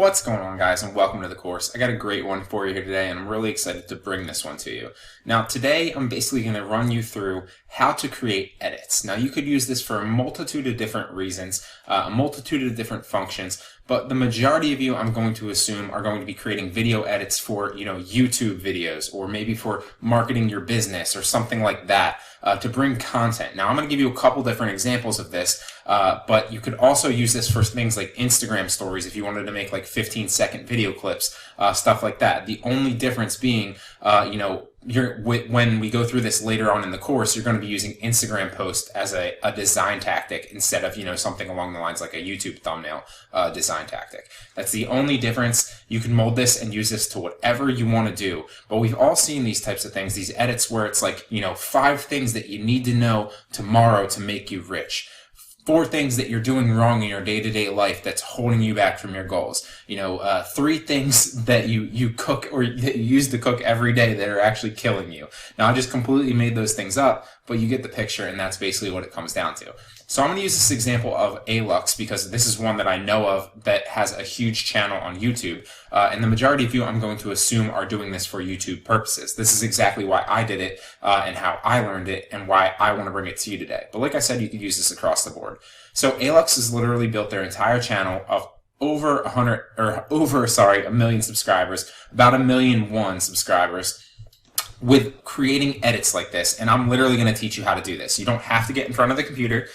What's going on, guys, and welcome to the course. I got a great one for you here today, and I'm really excited to bring this one to you. Now, today I'm basically going to run you through how to create edits. Now, you could use this for a multitude of different reasons, a multitude of different functions, but the majority of you, I'm going to assume, are going to be creating video edits for, YouTube videos, or maybe for marketing your business or something like that, to bring content. Now, I'm going to give you a couple different examples of this, but you could also use this for things like Instagram stories if you wanted to make like 15-second video clips, stuff like that. The only difference being, when we go through this later on in the course, you're going to be using Instagram post as a design tactic instead of, something along the lines like a YouTube thumbnail design tactic. That's the only difference. You can mold this and use this to whatever you want to do. But we've all seen these types of things, these edits where it's like, 5 things that you need to know tomorrow to make you rich. 4 things that you're doing wrong in your day-to-day life that's holding you back from your goals. 3 things that you cook or that you use to cook every day that are actually killing you. Now, I just completely made those things up, but you get the picture, and that's basically what it comes down to. So I'm going to use this example of Alux because this is one that I know of that has a huge channel on YouTube. And the majority of you, I'm going to assume, are doing this for YouTube purposes. This is exactly why I did it and how I learned it and why I want to bring it to you today. But like I said, you could use this across the board. So Alux has literally built their entire channel of over a million subscribers, about 1,000,001 subscribers, with creating edits like this. And I'm literally going to teach you how to do this. You don't have to get in front of the computer.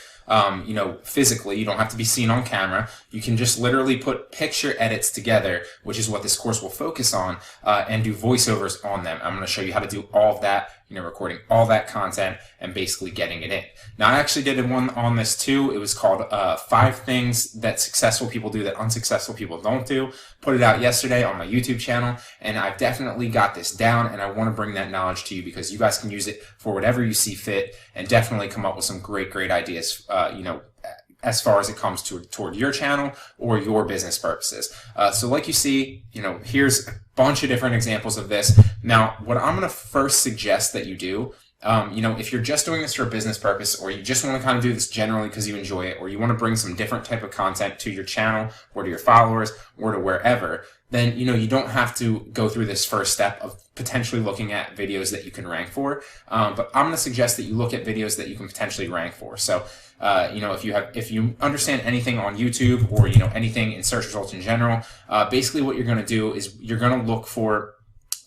Physically, you don't have to be seen on camera. You can just literally put picture edits together, which is what this course will focus on, and do voiceovers on them. I'm going to show you how to do all of that, recording all that content and basically getting it in. Now, I actually did one on this too. It was called 5 things that successful people do that unsuccessful people don't do. Put it out yesterday on my YouTube channel, and I've definitely got this down, and I want to bring that knowledge to you because you guys can use it for whatever you see fit and definitely come up with some great ideas, as far as it comes toward your channel or your business purposes. So like you see, here's a bunch of different examples of this. Now, what I'm going to first suggest that you do, if you're just doing this for a business purpose, or you just want to kind of do this generally because you enjoy it, or you want to bring some different type of content to your channel or to your followers or to wherever, then, you don't have to go through this first step of potentially looking at videos that you can rank for. But I'm going to suggest that you look at videos that you can potentially rank for. So, if you understand anything on YouTube or, anything in search results in general, basically what you're going to do is you're going to look for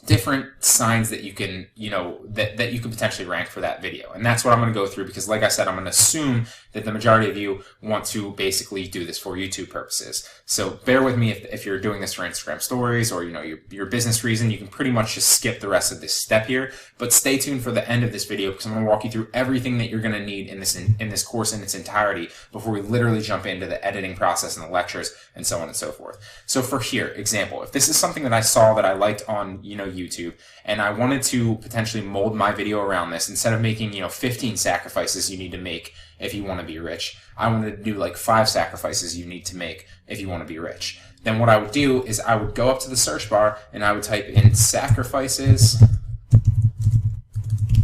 different signs that you can, that you can potentially rank for that video. And that's what I'm going to go through because, like I said, I'm going to assume that the majority of you want to basically do this for YouTube purposes. So bear with me if you're doing this for Instagram stories or, your business reason. You can pretty much just skip the rest of this step here, but stay tuned for the end of this video because I'm going to walk you through everything that you're going to need in this course in its entirety before we literally jump into the editing process and the lectures and so on and so forth. So for here, example, if this is something that I saw that I liked on, YouTube, and I wanted to potentially mold my video around this, instead of making, 15 sacrifices you need to make if you want to be rich, I wanted to do like 5 sacrifices you need to make if you want to be rich. Then what I would do is I would go up to the search bar and I would type in sacrifices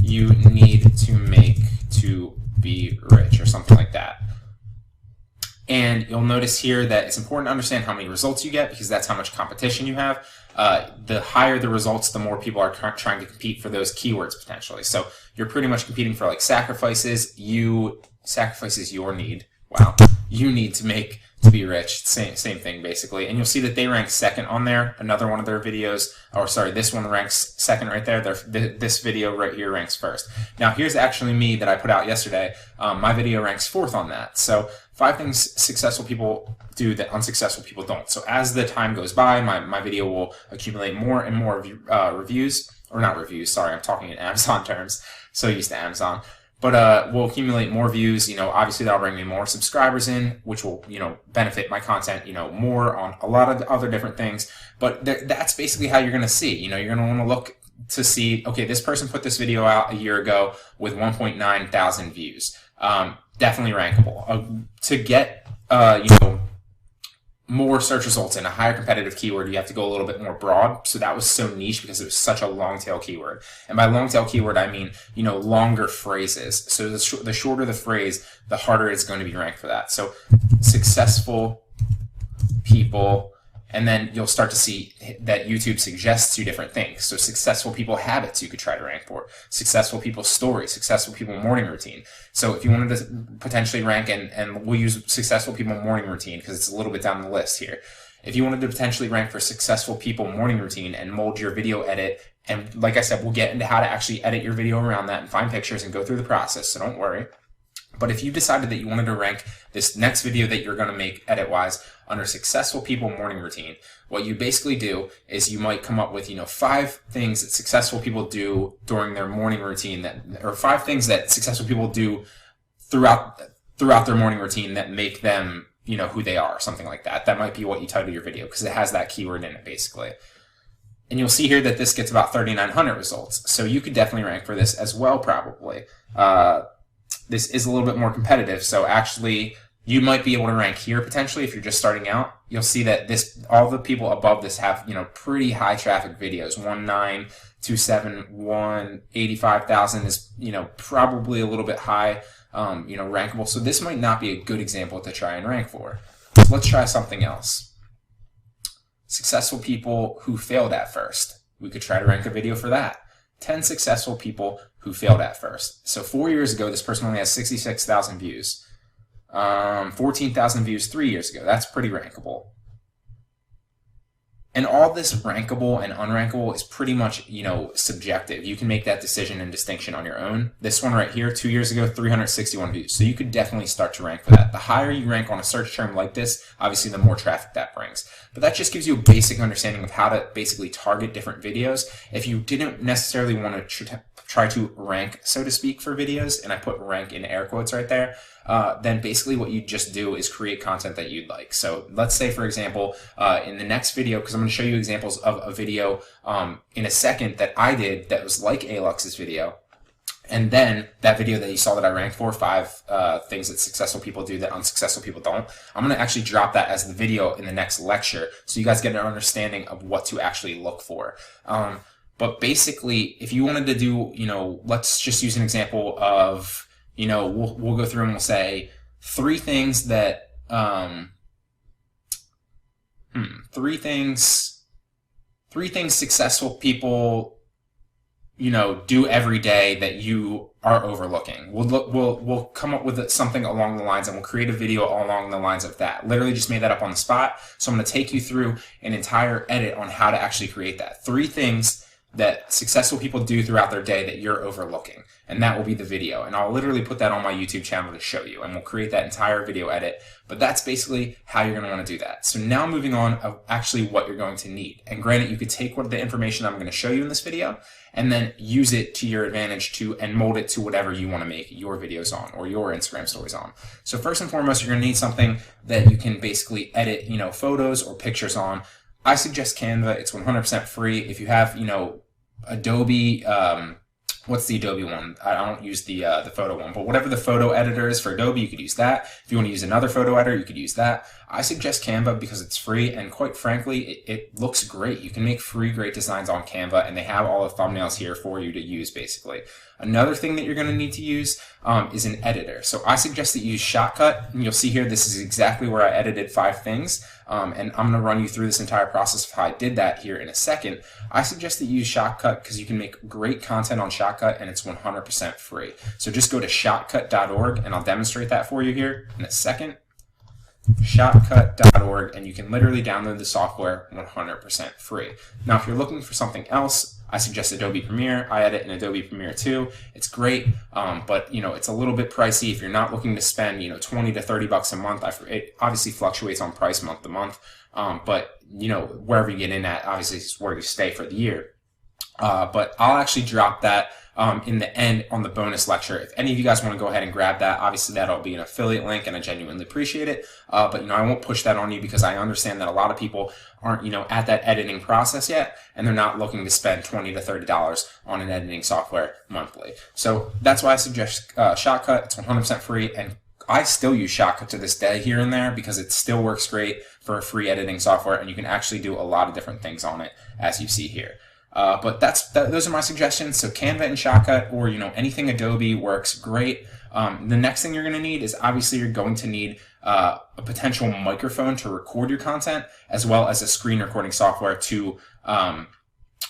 you need to make to be rich or something like that. And you'll notice here that it's important to understand how many results you get because that's how much competition you have. The higher the results, the more people are trying to compete for those keywords potentially. So you're pretty much competing for like sacrifices your need. Wow. You need to make to be rich. Same thing basically. And you'll see that they rank second on there. Another one of their videos, this one ranks second right there. This video right here ranks first. Now here's actually me that I put out yesterday. My video ranks 4th on that. So 5 things successful people do that unsuccessful people don't. So as the time goes by, my video will accumulate more and more reviews, or not reviews, sorry, I'm talking in Amazon terms, so used to Amazon. But we'll accumulate more views, obviously that'll bring me more subscribers in, which will, benefit my content, more on a lot of other different things. But that's basically how you're going to see, you're going to want to look to see, okay, this person put this video out a year ago with 1.9 thousand views. Definitely rankable. To get, more search results in a higher competitive keyword, you have to go a little bit more broad. So that was so niche because it was such a long tail keyword. And by long tail keyword, I mean, longer phrases. So the shorter the phrase, the harder it's going to be ranked for that. So successful people And then you'll start to see that YouTube suggests you different things. So successful people habits you could try to rank for. Successful people stories, successful people morning routine. So if you wanted to potentially rank, and we'll use successful people morning routine because it's a little bit down the list here. If you wanted to potentially rank for successful people morning routine and mold your video edit, and like I said, we'll get into how to actually edit your video around that and find pictures and go through the process, so don't worry. But if you decided that you wanted to rank this next video that you're going to make edit-wise under successful people morning routine, what you basically do is you might come up with, 5 things that successful people do during their morning routine, or 5 things that successful people do throughout their morning routine that make them, who they are, something like that. That might be what you title your video because it has that keyword in it, basically. And you'll see here that this gets about 3,900 results. So you could definitely rank for this as well, probably. This is a little bit more competitive, so actually you might be able to rank here potentially if you're just starting out. You'll see that all the people above this have, pretty high traffic videos. 1,927, 85,000 is, probably a little bit high, rankable. So this might not be a good example to try and rank for. Let's try something else. Successful people who failed at first. We could try to rank a video for that. 10 successful people who failed at first. So 4 years ago, this person only has 66,000 views. 14,000 views 3 years ago. That's pretty rankable. And all this rankable and unrankable is pretty much, subjective. You can make that decision and distinction on your own. This one right here, 2 years ago, 361 views. So you could definitely start to rank for that. The higher you rank on a search term like this, obviously the more traffic that brings. But that just gives you a basic understanding of how to basically target different videos. If you didn't necessarily want to try to rank, so to speak, for videos, and I put rank in air quotes right there, then basically what you just do is create content that you'd like. So let's say, for example, in the next video, because I'm going to show you examples of a video in a second that I did that was like Alux's video. And then that video that you saw that I ranked for, 5 things that successful people do that unsuccessful people don't, I'm going to actually drop that as the video in the next lecture so you guys get an understanding of what to actually look for. But basically, if you wanted to do, let's just use an example of, we'll go through and we'll say 3 things that, 3 things successful people, do every day that you are overlooking. We'll come up with something along the lines, and we'll create a video along the lines of that. Literally just made that up on the spot. So I'm going to take you through an entire edit on how to actually create that. 3 things that successful people do throughout their day that you're overlooking. And that will be the video. And I'll literally put that on my YouTube channel to show you. And we'll create that entire video edit. But that's basically how you're going to want to do that. So now moving on of actually what you're going to need. And granted, you could take the information I'm going to show you in this video and then use it to your advantage and mold it to whatever you want to make your videos on or your Instagram stories on. So first and foremost, you're going to need something that you can basically edit, photos or pictures on. I suggest Canva. It's 100% free. If you have, Adobe, what's the Adobe one? I don't use the photo one, but whatever the photo editor is for Adobe, you could use that. If you want to use another photo editor, you could use that. I suggest Canva because it's free, and quite frankly, it looks great. You can make free great designs on Canva, and they have all the thumbnails here for you to use, basically. Another thing that you're going to need to use is an editor. So I suggest that you use Shotcut, and you'll see here this is exactly where I edited 5 things, and I'm going to run you through this entire process of how I did that here in a second. I suggest that you use Shotcut because you can make great content on Shotcut, and it's 100% free. So just go to shotcut.org, and I'll demonstrate that for you here in a second. Shotcut.org, and you can literally download the software 100% free. Now, if you're looking for something else, I suggest Adobe Premiere. I edit in Adobe Premiere too. It's great, but it's a little bit pricey if you're not looking to spend 20 to 30 bucks a month. It obviously fluctuates on price month to month, but wherever you get in at, obviously is where you stay for the year. But I'll actually drop that in the end on the bonus lecture. If any of you guys want to go ahead and grab that, obviously that'll be an affiliate link, and I genuinely appreciate it. But I won't push that on you because I understand that a lot of people aren't at that editing process yet, and they're not looking to spend $20 to $30 on an editing software monthly. So that's why I suggest Shotcut. It's 100% free, and I still use Shotcut to this day here and there because it still works great for a free editing software, and you can actually do a lot of different things on it as you see here. But those are my suggestions. So Canva and Shotcut, or anything Adobe works great. The next thing you're going to need is, obviously, you're going to need a potential microphone to record your content, as well as a screen recording software to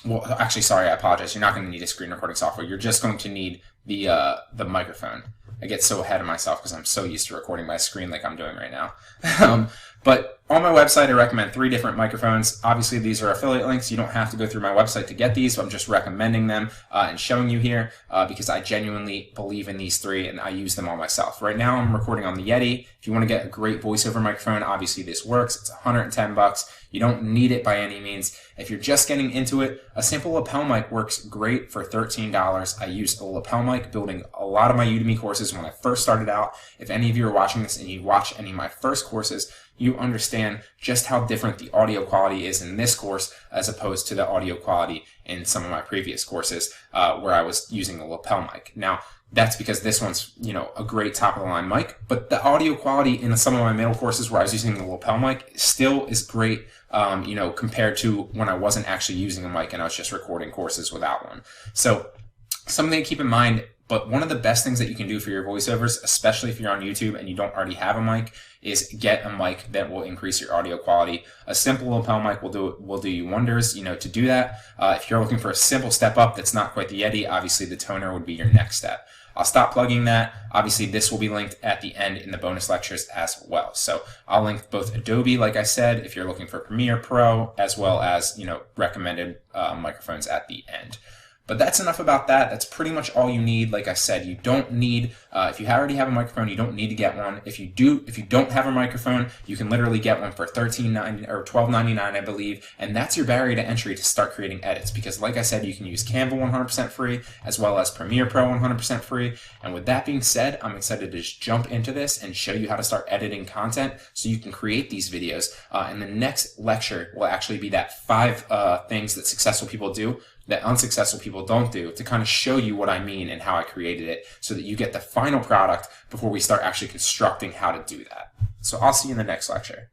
well, actually, sorry, I apologize. You're not going to need a screen recording software. You're just going to need the microphone. I get so ahead of myself because I'm so used to recording my screen like I'm doing right now. But on my website, I recommend 3 different microphones. Obviously, these are affiliate links. You don't have to go through my website to get these, but I'm just recommending them and showing you here because I genuinely believe in these 3 and I use them all myself. Right now, I'm recording on the Yeti. If you want to get a great voiceover microphone, obviously this works. It's $110. You don't need it by any means. If you're just getting into it, a simple lapel mic works great for $13. I use a lapel mic building a lot of my Udemy courses when I first started out. If any of you are watching this and you watch any of my first courses, you understand just how different the audio quality is in this course as opposed to the audio quality in some of my previous courses where I was using a lapel mic. Now, that's because this one's, a great top-of-the-line mic, but the audio quality in some of my middle courses where I was using the lapel mic still is great, compared to when I wasn't actually using a mic and I was just recording courses without one. So something to keep in mind, but one of the best things that you can do for your voiceovers, especially if you're on YouTube and you don't already have a mic, is get a mic that will increase your audio quality. A simple lapel mic will do you wonders, to do that. If you're looking for a simple step up that's not quite the Yeti, obviously the toner would be your next step. I'll stop plugging that. Obviously, this will be linked at the end in the bonus lectures as well. So I'll link both Adobe, like I said, if you're looking for Premiere Pro, as well as, recommended microphones at the end. But that's enough about that. That's pretty much all you need. Like I said, you don't need, if you already have a microphone, you don't need to get one. If you don't have a microphone, you can literally get one for $13.90 or $12.99, I believe. And that's your barrier to entry to start creating edits. Because like I said, you can use Canva 100% free, as well as Premiere Pro 100% free. And with that being said, I'm excited to just jump into this and show you how to start editing content so you can create these videos. And the next lecture will actually be that 5 things that successful people do that unsuccessful people don't do, to kind of show you what I mean and how I created it so that you get the final product before we start actually constructing how to do that. So I'll see you in the next lecture.